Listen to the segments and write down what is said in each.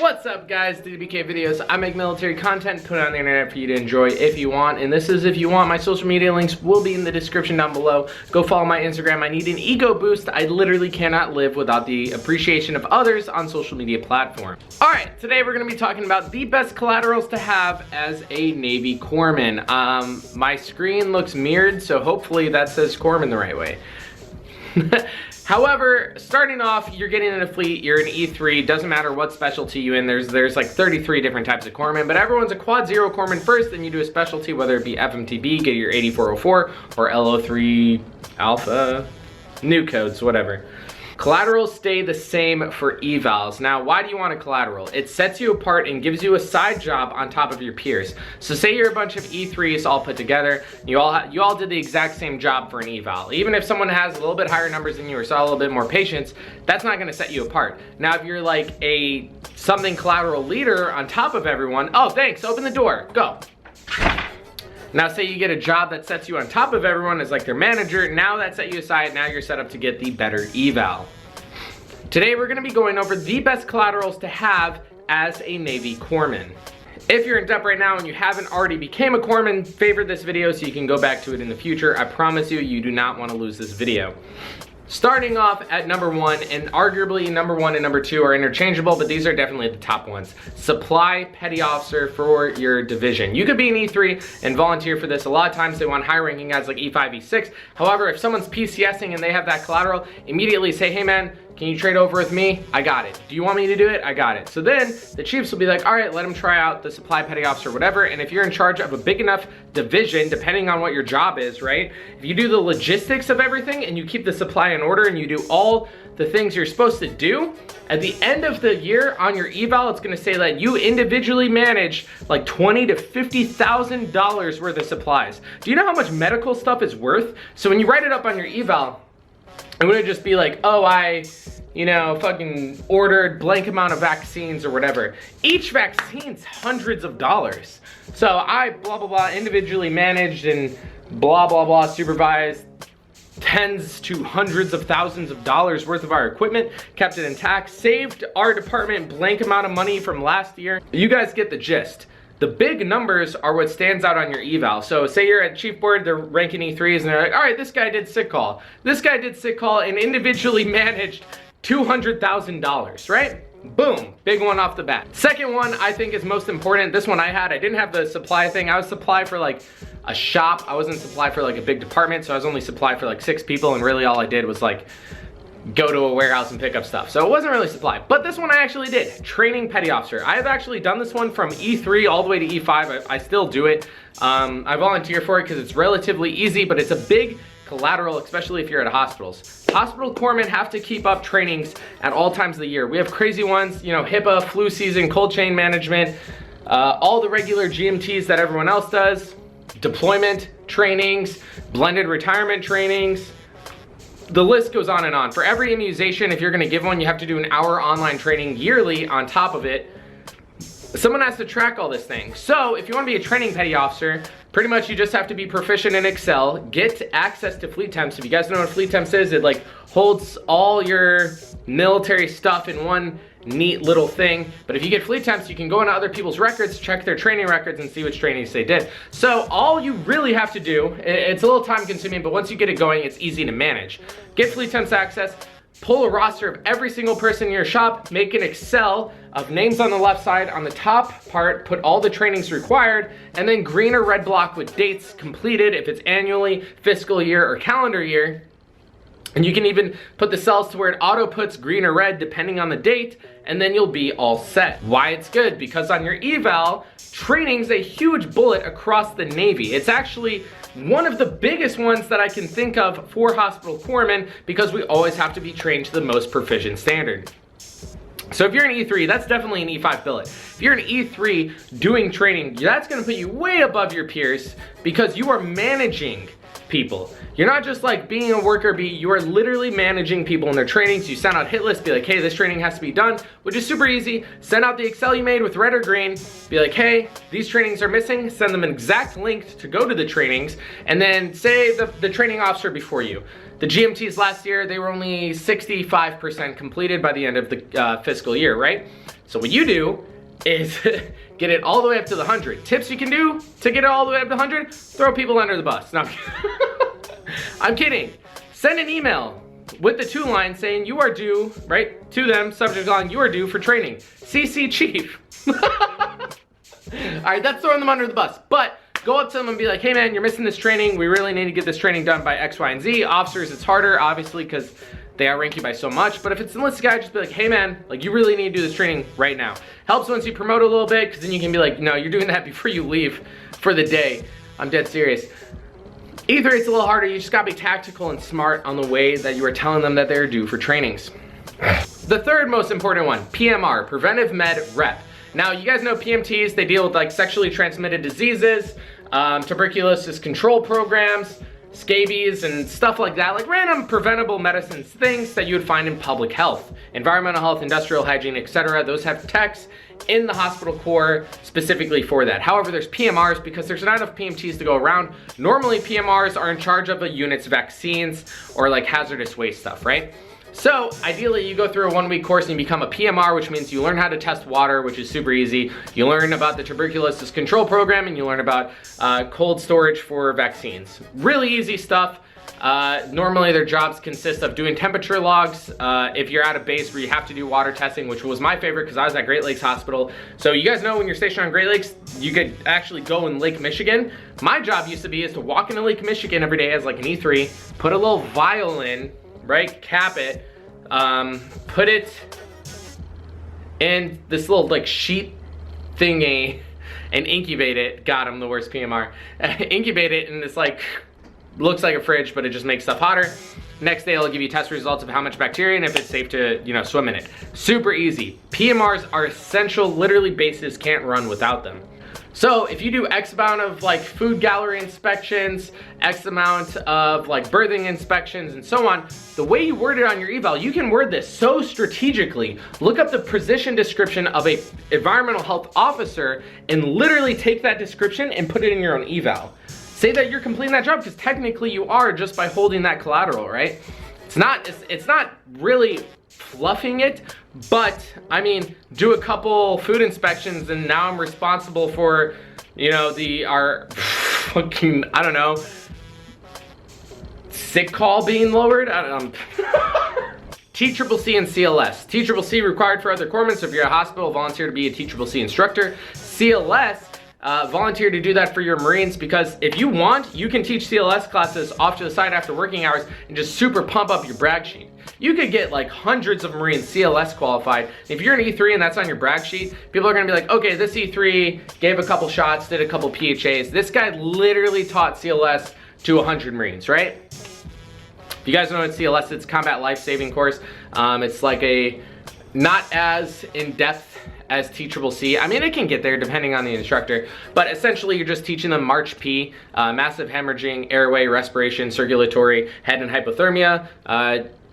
What's up, guys? DwkVideos. I make military content, put it on the internet for you to enjoy if you want, and this is if you want. My social media links will be in the description down below. Go follow my Instagram. I need an ego boost. I literally cannot live without the appreciation of others on social media platforms. Alright, today we're going to be talking about the best collaterals to have as a Navy corpsman. My screen looks mirrored, so hopefully that says corpsman the right way. However, starting off, you're getting in a fleet, you're an E3, doesn't matter what specialty you're in, there's like 33 different types of corpsmen, but everyone's a quad zero corpsman first, then you do a specialty, whether it be FMTB, get your 8404, or LO3 Alpha, new codes, whatever. Collaterals stay the same for evals. Now, why do you want a collateral? It sets you apart and gives you a side job on top of your peers. So say you're a bunch of E3s all put together, you all did the exact same job for an eval. Even if someone has a little bit higher numbers than you or saw a little bit more patience, that's not gonna set you apart. Now, if you're like a something collateral leader on top of everyone, oh, thanks, open the door, go. Now say you get a job that sets you on top of everyone as like their manager, now that set you aside, now you're set up to get the better eval. Today we're gonna be going over the best collaterals to have as a Navy corpsman. If you're in depth right now and you haven't already became a corpsman, favorite this video so you can go back to it in the future. I promise you, you do not wanna lose this video. Starting off at number one, and arguably number one and number two are interchangeable, but these are definitely the top ones. Supply petty officer for your division. You could be an E3 and volunteer for this. A lot of times they want high ranking guys like E5, E6. However, if someone's PCSing and they have that collateral, immediately say, hey man, can you trade over with me? I got it. Do you want me to do it? I got it. So then the chiefs will be like, all right, let him try out the supply petty officer, whatever. And if you're in charge of a big enough division, depending on what your job is, right? If you do the logistics of everything and you keep the supply in order and you do all the things you're supposed to do, at the end of the year on your eval, it's gonna say that you individually manage like $20,000 to $50,000 worth of supplies. Do you know how much medical stuff is worth? So when you write it up on your eval, it wouldn't just be like, oh, I fucking ordered blank amount of vaccines or whatever. Each vaccine's hundreds of dollars. So I blah, blah, blah, individually managed and blah, blah, blah, supervised tens to hundreds of thousands of dollars worth of our equipment, kept it intact, saved our department blank amount of money from last year. You guys get the gist. The big numbers are what stands out on your eval. So say you're at chief board, they're ranking E3s and they're like, all right, this guy did sick call. This guy did sick call and individually managed $200,000, right? Boom, big one off the bat. Second one I think is most important. This one I didn't have the supply thing. I was supply for like a shop. I wasn't supply for like a big department, so I was only supply for like 6 people and really all I did was like go to a warehouse and pick up stuff. So it wasn't really supply, but this one I actually did. Training petty officer. I have actually done this one from E3 all the way to E5. I still do it. I volunteer for it because it's relatively easy, but it's a big collateral, especially if you're at hospitals. Hospital corpsmen have to keep up trainings at all times of the year. We have crazy ones, you know, HIPAA, flu season, cold chain management, all the regular GMTs that everyone else does, deployment trainings, blended retirement trainings. The list goes on and on. For every immunization, if you're gonna give one, you have to do an hour online training yearly on top of it. Someone has to track all this thing. So if you wanna be a training petty officer, pretty much you just have to be proficient in Excel, get access to fleet temps. If you guys know what fleet temps is, it like holds all your military stuff in one neat little thing. But if you get fleet temps, you can go into other people's records, check their training records and see which trainings they did. So all you really have to do, it's a little time consuming, but once you get it going, it's easy to manage. Get fleet temps access, pull a roster of every single person in your shop, make an Excel of names on the left side, on the top part, put all the trainings required, and then green or red block with dates completed, if it's annually, fiscal year, or calendar year. And you can even put the cells to where it auto puts green or red depending on the date, and then you'll be all set. Why it's good? Because on your eval, training's a huge bullet across the Navy. It's actually one of the biggest ones that I can think of for hospital corpsmen because we always have to be trained to the most proficient standard. So if you're an E3, that's definitely an E5 billet. If you're an E3 doing training, that's gonna put you way above your peers because you are managing people. You're not just like being a worker bee, you are literally managing people in their trainings. You send out hit lists, be like, hey, this training has to be done, which is super easy. Send out the Excel you made with red or green, be like, hey, these trainings are missing, send them an exact link to go to the trainings, and then say the training officer before you. The GMTs last year, they were only 65% completed by the end of the fiscal year, right? So what you do is get it all the way up to the 100. Tips you can do to get it all the way up to 100, throw people under the bus. No, I'm kidding. Send an email with the 2 lines saying you are due, right, to them, subject line, you are due for training. CC chief. All right, that's throwing them under the bus. But go up to them and be like, hey man, you're missing this training. We really need to get this training done by X, Y, and Z. Officers, it's harder, obviously, because they outrank you by so much. But if it's an enlisted guy, just be like, hey man, like you really need to do this training right now. Helps once you promote a little bit, because then you can be like, no, you're doing that before you leave for the day. I'm dead serious. E3, it's a little harder. You just gotta be tactical and smart on the way that you are telling them that they're due for trainings. The third most important one, PMR, Preventive Med Rep. Now, you guys know PMTs, they deal with like sexually transmitted diseases, tuberculosis control programs, scabies, and stuff like that, like random preventable medicines, things that you would find in public health, environmental health, industrial hygiene, etc. Those have techs in the hospital core specifically for that. However, there's PMRs because there's not enough PMTs to go around. Normally, PMRs are in charge of a unit's vaccines or like hazardous waste stuff, right? So ideally you go through a 1-week course and you become a PMR, which means you learn how to test water, which is super easy. You learn about the tuberculosis control program, and you learn about cold storage for vaccines. Really easy stuff. Normally their jobs consist of doing temperature logs. If you're at a base where you have to do water testing, which was my favorite because I was at Great Lakes Hospital. So you guys know when you're stationed on Great Lakes, you could actually go in Lake Michigan. My job used to be is to walk into Lake Michigan every day as like an E3, put a little vial in, right, cap it, put it in this little like sheet thingy and incubate it. God, I'm the worst PMR. Incubate it in this like, looks like a fridge, but it just makes stuff hotter. Next day, it'll give you test results of how much bacteria and if it's safe to, you know, swim in it. Super easy. PMRs are essential. Literally, bases can't run without them. So if you do X amount of like food gallery inspections, X amount of like birthing inspections and so on, the way you word it on your eval, you can word this so strategically. Look up the position description of a environmental health officer and literally take that description and put it in your own eval. Say that you're completing that job because technically you are just by holding that collateral, right? It's not really fluffing it, but I mean, do a couple food inspections and now I'm responsible for, you know, our fucking, I don't know, sick call being lowered. I don't know. TCCC and CLS. TCCC required for other corpsmen, so if you're at a hospital, volunteer to be a TCCC instructor. CLS, volunteer to do that for your Marines, because if you want, you can teach CLS classes off to the side after working hours and just super pump up your brag sheet. You could get like hundreds of Marines CLS qualified. If you're an E3 and that's on your brag sheet, people are gonna be like, okay, this E3 gave a couple shots, did a couple PHAs. This guy literally taught CLS to 100 Marines, right? If you guys know what CLS is, it's Combat Life Saving Course. It's like a, not as in-depth as TCCC. I mean, it can get there depending on the instructor, but essentially you're just teaching them March P, massive hemorrhaging, airway, respiration, circulatory, head and hypothermia.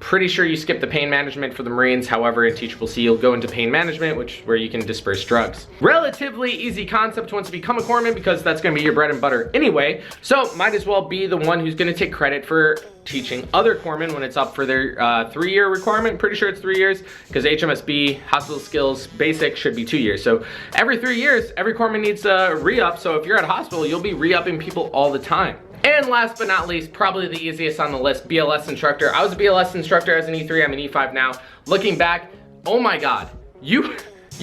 Pretty sure you skip the pain management for the Marines. However, in TCCC, you'll go into pain management, where you can disperse drugs. Relatively easy concept once you become a corpsman, because that's gonna be your bread and butter anyway. So might as well be the one who's gonna take credit for teaching other corpsmen when it's up for their 3-year requirement. Pretty sure it's 3 years, because HMSB, Hospital Skills Basic, should be 2 years. So every 3 years, every corpsman needs a re-up. So if you're at a hospital, you'll be re-upping people all the time. And last but not least, probably the easiest on the list, BLS instructor. I was a BLS instructor as an E3, I'm an E5 now. Looking back, oh my God, you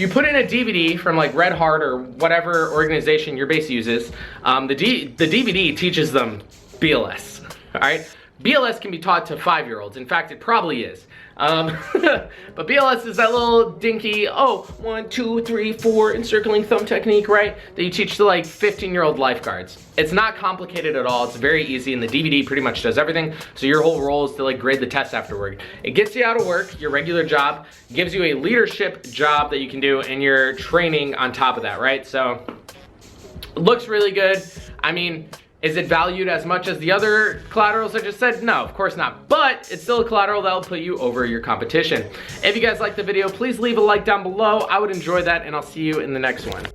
put in a DVD from like Red Heart or whatever organization your base uses. The DVD teaches them BLS, all right? BLS can be taught to 5-year-olds. In fact, it probably is. But BLS is that little dinky, 1, 2, 3, 4 encircling thumb technique, right? That you teach to like 15-year-old lifeguards. It's not complicated at all. It's very easy, and the DVD pretty much does everything. So your whole role is to like grade the test afterward. It gets you out of work, your regular job, gives you a leadership job that you can do, and your training on top of that, right? So it looks really good. I mean, is it valued as much as the other collaterals I just said? No, of course not. But it's still a collateral that'll put you over your competition. If you guys liked the video, please leave a like down below. I would enjoy that, and I'll see you in the next one.